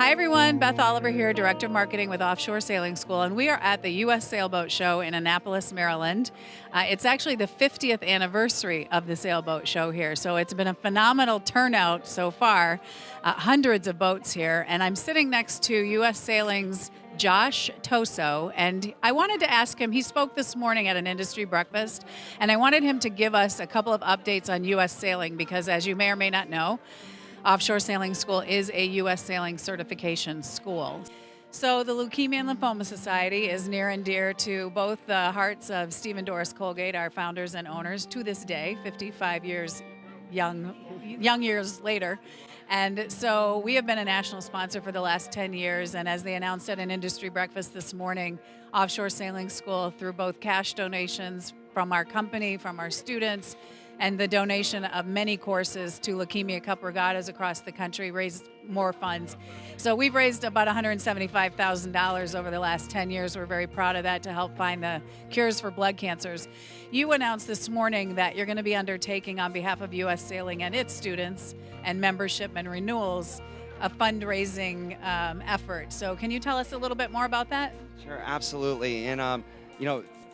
Hi everyone, Beth Oliver here, Director of Marketing with Offshore Sailing School, and we are at the U.S. Sailboat Show in Annapolis, Maryland. It's actually the 50th anniversary of the Sailboat Show here, so it's been a phenomenal turnout so far, hundreds of boats here, and I'm sitting next to U.S. Sailing's Josh Toso, and I wanted to ask him, he spoke this morning at an industry breakfast, and I wanted him to give us a couple of updates on U.S. sailing because, as you may or may not know, Offshore Sailing School is a U.S. sailing certification school. So the Leukemia and Lymphoma Society is near and dear to both the hearts of Steve and Doris Colgate, our founders and owners, to this day, 55 years young years later. And so we have been a national sponsor for the last 10 years, and as they announced at an industry breakfast this morning, Offshore Sailing School, through both cash donations from our company, from our students, and the donation of many courses to Leukemia Cup regattas across the country, raised more funds. So we've raised about $175,000 over the last 10 years. We're very proud of that, to help find the cures for blood cancers. You announced this morning that you're going to be undertaking, on behalf of U.S. Sailing and its students and membership and renewals, a fundraising effort. So can you tell us a little bit more about that? Sure, absolutely. And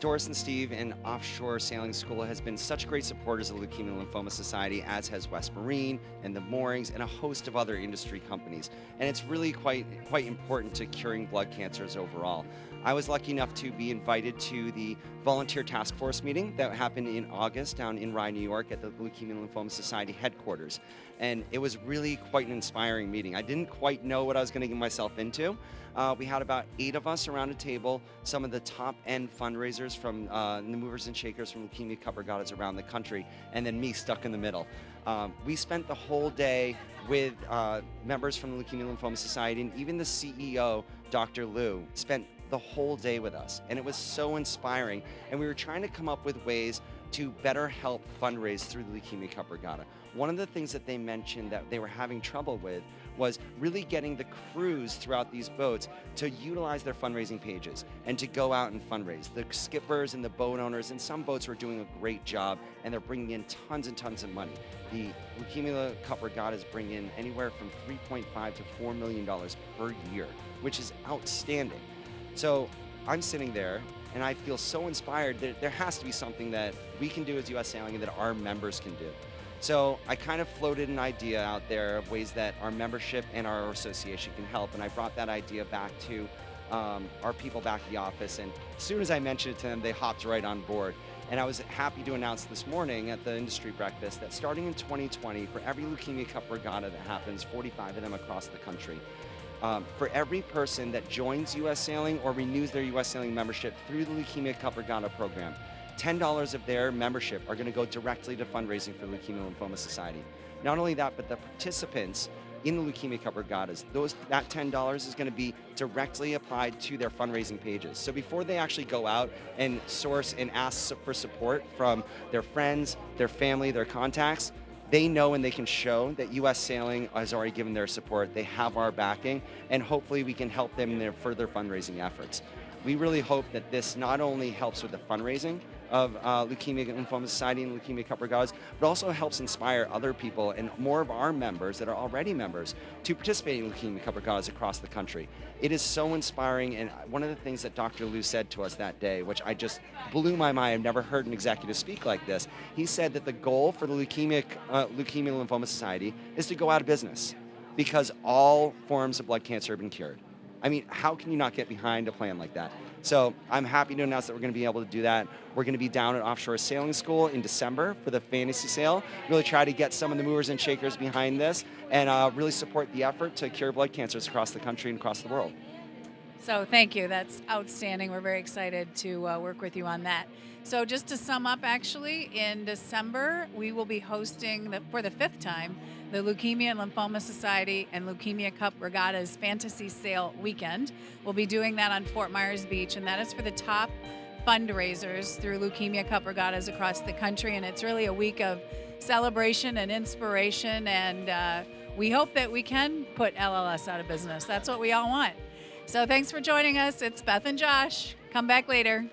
Doris and Steve and Offshore Sailing School has been such great supporters of the Leukemia and Lymphoma Society, as has West Marine and the Moorings and a host of other industry companies. And it's really quite important to curing blood cancers overall. I was lucky enough to be invited to the volunteer task force meeting that happened in August down in Rye, New York at the Leukemia and Lymphoma Society headquarters. And it was really quite an inspiring meeting. I didn't quite know what I was going to get myself into. We had about 8 of us around a table, some of the top-end fundraisers from the movers and shakers from Leukemia Cup regattas around the country, and then me stuck in the middle. We spent the whole day with members from the Leukemia and Lymphoma Society, and even the CEO, Dr. Lou, spent the whole day with us, and it was so inspiring. And we were trying to come up with ways to better help fundraise through the Leukemia Cup Regatta. One of the things that they mentioned that they were having trouble with was really getting the crews throughout these boats to utilize their fundraising pages and to go out and fundraise. The skippers and the boat owners and some boats were doing a great job, and they're bringing in tons and tons of money. The Leukemia Cup Regattas bring in anywhere from $3.5 to $4 million per year, which is outstanding. So I'm sitting there and I feel so inspired that there has to be something that we can do as U.S. Sailing and that our members can do. So I kind of floated an idea out there of ways that our membership and our association can help, and I brought that idea back to our people back at the office, and as soon as I mentioned it to them, they hopped right on board. And I was happy to announce this morning at the industry breakfast that starting in 2020, for every Leukemia Cup regatta that happens, 45 of them across the country, for every person that joins U.S. Sailing or renews their U.S. Sailing membership through the Leukemia Cup Regatta program, $10 of their membership are going to go directly to fundraising for the Leukemia and Lymphoma Society. Not only that, but the participants in the Leukemia Cup Regattas, that $10 is going to be directly applied to their fundraising pages. So before they actually go out and source and ask for support from their friends, their family, their contacts, they know and they can show that U.S. Sailing has already given their support, they have our backing, and hopefully we can help them in their further fundraising efforts. We really hope that this not only helps with the fundraising of Leukemia and Lymphoma Society and Leukemia Cup Regattas, but also helps inspire other people and more of our members that are already members to participate in Leukemia Cup Regattas across the country. It is so inspiring, and one of the things that Dr. Lou said to us that day, which I just blew my mind, I've never heard an executive speak like this, he said that the goal for the Leukemia and Lymphoma Society is to go out of business because all forms of blood cancer have been cured. I mean, how can you not get behind a plan like that? So I'm happy to announce that we're going to be able to do that. We're going to be down at Offshore Sailing School in December for the fantasy sail. Really try to get some of the movers and shakers behind this and really support the effort to cure blood cancers across the country and across the world. So thank you. That's outstanding. We're very excited to work with you on that. So just to sum up, actually, in December, we will be hosting, for the 5th time, the Leukemia and Lymphoma Society and Leukemia Cup Regattas Fantasy Sail Weekend. We'll be doing that on Fort Myers Beach, and that is for the top fundraisers through Leukemia Cup Regattas across the country. And it's really a week of celebration and inspiration, and we hope that we can put LLS out of business. That's what we all want. So thanks for joining us. It's Beth and Josh. Come back later.